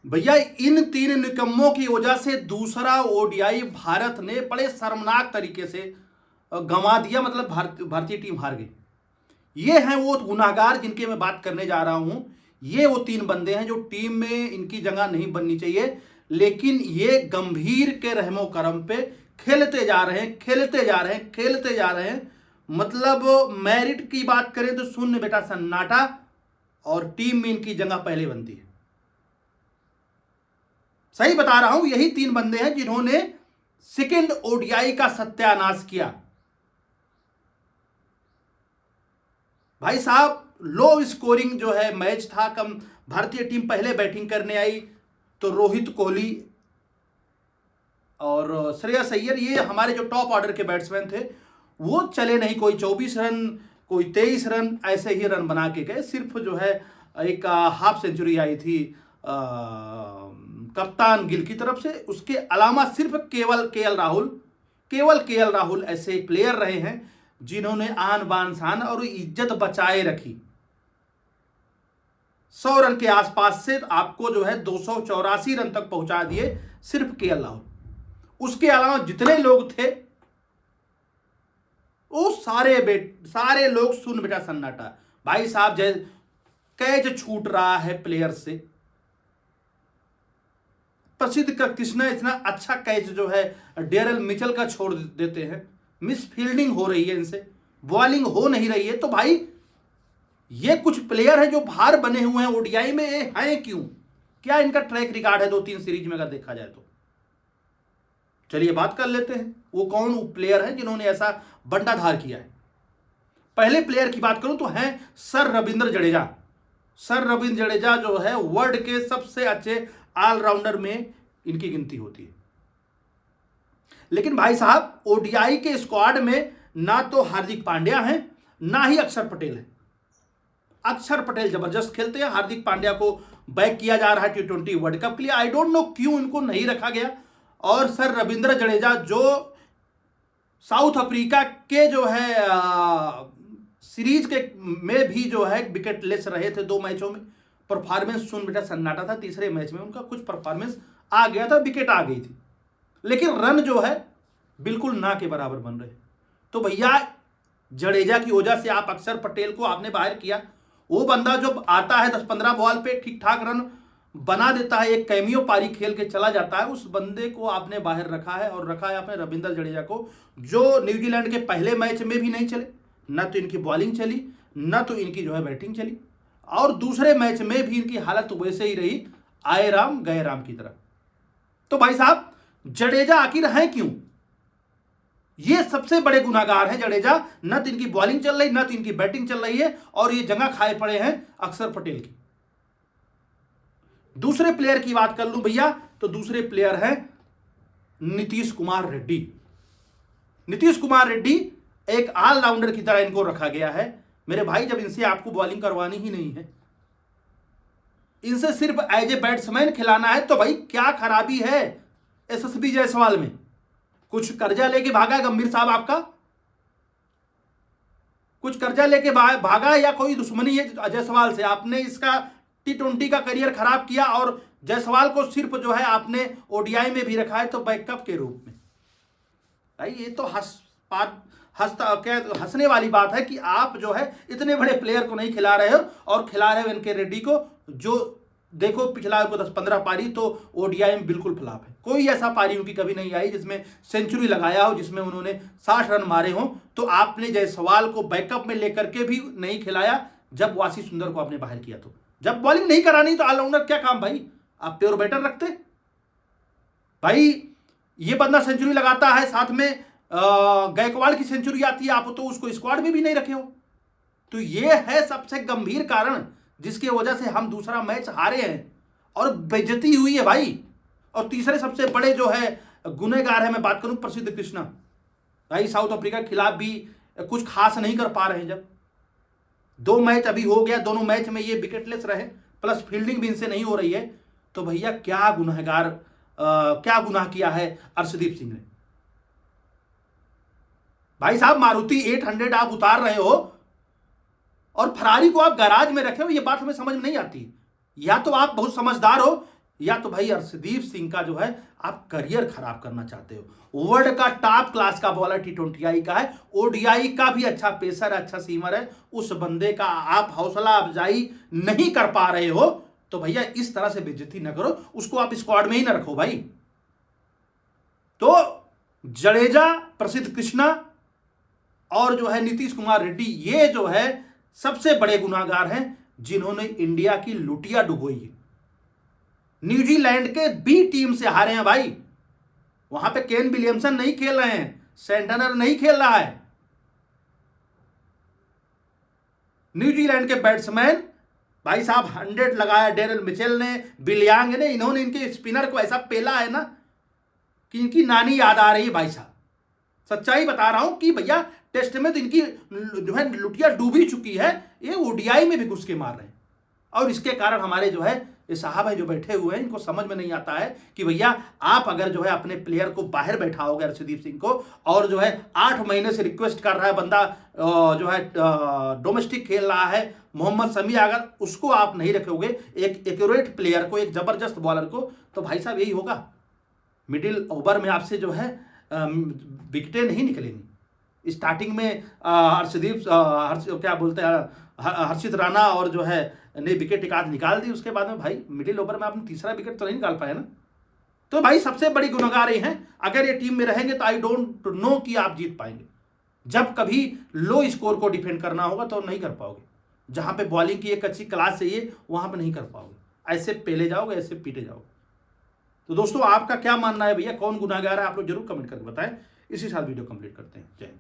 भैया इन तीन निकम्मों की वजह से दूसरा ओडीआई भारत ने बड़े शर्मनाक तरीके से गंवा दिया। मतलब भारतीय टीम हार गई। ये हैं वो गुनाहगार जिनके मैं बात करने जा रहा हूं। ये वो तीन बंदे हैं जो टीम में इनकी जगह नहीं बननी चाहिए, लेकिन ये गंभीर के रहमो करम पे खेलते जा रहे हैं, खेलते जा रहे हैं, खेलते जा रहे हैं। मतलब मेरिट की बात करें तो शून्य बेटा सन्नाटा, और टीम में इनकी जगह पहले बनती है। सही बता रहा हूं, यही तीन बंदे हैं जिन्होंने सेकेंड ओडीआई का सत्यानाश किया। भाई साहब लो स्कोरिंग जो है मैच था, कम भारतीय टीम पहले बैटिंग करने आई तो रोहित कोहली और श्रेयस अय्यर, ये हमारे जो टॉप ऑर्डर के बैट्समैन थे, वो चले नहीं। कोई 24 रन, कोई 23 रन, ऐसे ही रन बना के गए। सिर्फ जो है एक हाफ सेंचुरी आई थी कप्तान गिल की तरफ से। उसके अलावा सिर्फ केवल केएल राहुल ऐसे प्लेयर रहे हैं जिन्होंने आन बान शान और इज्जत बचाए रखी। 100 रन के आसपास से आपको जो है 284 रन तक पहुंचा दिए सिर्फ केएल राहुल। उसके अलावा जितने लोग थे वो सारे लोग सुन बेटा सन्नाटा। भाई साहब जैसे कैच छूट रहा है प्लेयर से, प्रसिद्ध कृष्णा इतना अच्छा कैच जो है डेरल मिचेल का छोड़ देते हैं। मिस फील्डिंग हो रही है, इनसे बॉलिंग हो नहीं रही है। तो भाई ये कुछ प्लेयर हैं जो बाहर बने हुए हैं ओडीआई में, ये हैं क्यों? क्या इनका ट्रैक रिकॉर्ड है 2-3 सीरीज में अगर देखा जाए तो? चलिए बात कर लेते हैं वो कौन प्लेयर है जिन्होंने ऐसा बंटाधार किया है। पहले प्लेयर की बात करूं तो हैं सर रविंद्र जडेजा। सर रविंद्र जडेजा जो है वर्ल्ड के सबसे अच्छे ऑलराउंडर में इनकी गिनती होती है। लेकिन भाई साहब ओडीआई के स्क्वाड में ना तो हार्दिक पांड्या हैं, ना ही अक्षर पटेल है। अक्षर पटेल जबरदस्त खेलते हैं, हार्दिक पांड्या को बैक किया जा रहा है T20 वर्ल्ड कप के लिए। आई डोंट नो क्यों इनको नहीं रखा गया। और सर रविंद्र जडेजा जो साउथ अफ्रीका के जो है सीरीज के में भी जो है विकेट लेस रहे थे 2 मैचों में। परफॉर्मेंस सुन बेटा सन्नाटा था। तीसरे मैच में उनका कुछ परफॉर्मेंस आ गया था, विकेट आ गई थी, लेकिन रन जो है बिल्कुल ना के बराबर बन रहे। तो भैया जडेजा की वजह से आप अक्षर पटेल को आपने बाहर किया। वो बंदा जो आता है 10-15 बॉल पे ठीक ठाक रन बना देता है, एक कैमियो पारी खेल के चला जाता है, उस बंदे को आपने बाहर रखा है। और रखा है आपने रविंद्र जडेजा को, जो न्यूजीलैंड के पहले मैच में भी नहीं चले, ना तो इनकी बॉलिंग चली, ना तो इनकी जो है बैटिंग चली, और दूसरे मैच में भी इनकी हालत वैसे ही रही, आए राम गए राम की तरह। तो भाई साहब जडेजा आखिर है क्यों? ये सबसे बड़े गुनाहगार हैं जडेजा। न तो इनकी बॉलिंग चल रही, न तो इनकी बैटिंग चल रही है, और ये जगह खाए पड़े हैं अक्षर पटेल की। दूसरे प्लेयर की बात कर लूं भैया तो दूसरे प्लेयर हैं नीतीश कुमार रेड्डी। नीतीश कुमार रेड्डी एक ऑलराउंडर की तरह इनको रखा गया है। मेरे भाई जब इनसे आपको बॉलिंग करवानी ही नहीं है, इनसे सिर्फ एज ए बैट्समैन खिलाना है, तो भाई क्या खराबी है एसएसबी जायसवाल में? कुछ कर्जा लेके भागा गंभीर साहब आपका? कुछ कर्जा लेके भागा या कोई दुश्मनी है जायसवाल से? आपने इसका T20 का करियर खराब किया और जायसवाल को सिर्फ जो है आपने ओडीआई में भी रखा है तो बैकअप के रूप में। भाई ये तो हंसने वाली बात है कि आप जो है इतने बड़े प्लेयर को नहीं खिला रहे हो और खिला रहे हो इनके रेड्डी को, जो देखो पिछला को 10-15 पारी तो ओडीआई में बिल्कुल फ्लॉप है। कोई ऐसा पारी उनकी कभी नहीं आई जिसमें सेंचुरी लगाया हो, जिसमें उन्होंने 60 रन मारे हो। तो आपने जायसवाल को बैकअप में लेकर के भी नहीं खिलाया जब वासी सुंदर को आपने बाहर किया। तो जब बॉलिंग नहीं करानी तो ऑलराउंडर क्या काम भाई? आप प्योर बैटर रखते भाई। ये बंदा सेंचुरी लगाता है, साथ में गायकवाड़ की सेंचुरी आती है, आप तो उसको स्क्वाड में भी नहीं रखे हो। तो ये है सबसे गंभीर कारण जिसकी वजह से हम दूसरा मैच हारे हैं और बेइज्जती हुई है भाई। और तीसरे सबसे बड़े जो है गुनहगार है, मैं बात करूं प्रसिद्ध कृष्णा। भाई साउथ अफ्रीका के खिलाफ भी कुछ खास नहीं कर पा रहे हैं। जब 2 मैच अभी हो गया, दोनों मैच में ये विकेटलेस रहे, प्लस फील्डिंग भी इनसे नहीं हो रही है। तो भैया क्या गुनाह किया है अर्शदीप सिंह ने? भाई साहब मारुति 800 आप उतार रहे हो और फरारी को आप गैराज में रखे हो, ये बात हमें समझ में नहीं आती। या तो आप बहुत समझदार हो या तो भाई अर्शदीप सिंह का जो है आप करियर खराब करना चाहते हो। वर्ल्ड का टॉप क्लास का बॉलर T20I का है, ODI का भी अच्छा पेसर, अच्छा सीमर है, उस बंदे का आप हौसला अफजाई नहीं कर पा रहे हो तो भैया इस तरह से बेइज्जती ना करो, उसको आप स्क्वाड में ही ना रखो भाई। तो जडेजा, प्रसिद्ध कृष्णा और जो है नीतीश कुमार रेड्डी, ये जो है सबसे बड़े गुनाहगार हैं जिन्होंने इंडिया की लुटिया डुबोई है। न्यूजीलैंड के बी टीम से हारे हैं भाई, वहां पे केन विलियमसन नहीं खेल रहे हैं, सेंटनर नहीं खेल रहा है। न्यूजीलैंड के बैट्समैन भाई साहब 100 लगाया, डेरिल मिचेल ने, बिलियांग ने, इन्होंने इनके स्पिनर को ऐसा पेला है ना कि इनकी नानी याद आ रही है भाई साहब। सच्चाई बता रहा हूं कि भैया टेस्ट में तो इनकी जो है लुटिया डूबी चुकी है, ये ODI में भी घुस के मार रहे हैं। और इसके कारण हमारे जो है ये साहब हैं जो बैठे हुए हैं, इनको समझ में नहीं आता है कि भैया आप अगर जो है अपने प्लेयर को बाहर बैठाओगे अर्शदीप सिंह को, और जो है 8 महीने से रिक्वेस्ट कर रहा है बंदा जो है डोमेस्टिक खेल रहा है, मोहम्मद शमी, अगर उसको आप नहीं रखोगे एक एक्यूरेट प्लेयर को, एक जबरदस्त बॉलर को, तो भाई साहब यही होगा, मिडिल ओवर में आपसे जो है विकेटें नहीं निकलेंगी। स्टार्टिंग में अर्शदीप क्या बोलते हैं हर्षित राणा और जो है ने विकेट एक आध निकाल दी, उसके बाद में भाई मिडिल ओवर में आपने तीसरा विकेट तो नहीं निकाल पाया ना। तो भाई सबसे बड़ी गुनहगार ये हैं, अगर ये टीम में रहेंगे तो आई डोंट नो कि आप जीत पाएंगे। जब कभी लो स्कोर को डिफेंड करना होगा तो नहीं कर पाओगे, जहां पे बॉलिंग की एक अच्छी क्लास चाहिए वहां पे नहीं कर पाओगे, ऐसे पेले जाओगे, ऐसे पीटे जाओगे। तो दोस्तों आपका क्या मानना है भैया, कौन गुनहगार है, आप लोग जरूर कमेंट करके बताएं। इसी साथ वीडियो कंप्लीट करते हैं। जय हिंद।